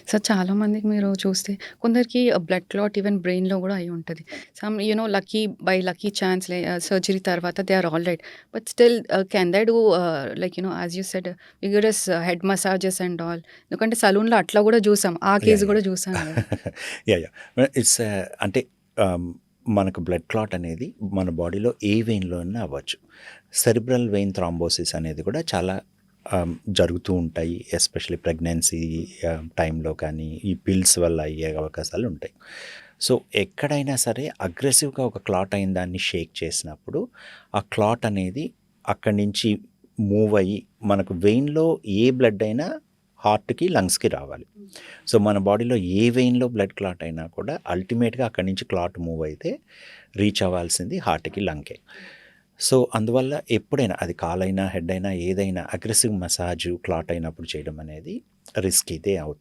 So, చాలామందికి మీరు చూస్తే కొందరికి బ్లడ్ క్లాట్ ఈవెన్ బ్రెయిన్‌లో గూడా అయ్యి ఉంటది. Some lucky by lucky chance surgery తర్వాత they are all right. But still can they do as you said vigorous head massages and all. ఎందుకంటే సలూన్‌లో అట్లా గూడా జూసాం. ఆ యాహ్! Case yeah! గూడా జూసాం గదా! యాహ్! ఇట్స్ అంటే మనకు బ్లడ్ క్లాట్ అనేది మన బాడీలో ఏ వెయిన్‌లో అన్నా అవ్వచ్చు. సెరిబ్రల్ వెయిన్ థ్రాంబోసిస్ అనేది కూడా చాలా జరుగుతూ ఉంటాయి. ఎస్పెషల్లీ ప్రెగ్నెన్సీ టైంలో కానీ, ఈ పిల్స్ వల్ల అయ్యే అవకాశాలు ఉంటాయి. సో, ఎక్కడైనా సరే అగ్రెసివ్‌గా ఒక క్లాట్ అయిన దాన్ని షేక్ చేసినప్పుడు, ఆ క్లాట్ అనేది అక్కడి నుంచి మూవ్ అయ్యి మనకు వెయిన్‌లో ఏ బ్లడ్ అయినా హార్ట్‌కి, లంగ్స్‌కి రావాలి. సో, మన బాడీలో ఏ వెయిన్‌లో బ్లడ్ క్లాట్ అయినా కూడా అల్టిమేట్‌గా అక్కడి నుంచి క్లాట్ మూవ్ అయితే రీచ్ అవ్వాల్సింది హార్ట్‌కి, లంగ్‌కే. సో, అందువల్ల ఎప్పుడైనా అది కాలైనా, హెడ్ అయినా ఏదైనా అగ్రెసివ్ మసాజు క్లాట్ అయినప్పుడు చేయడం అనేది రిస్కీదే అవుతుంది.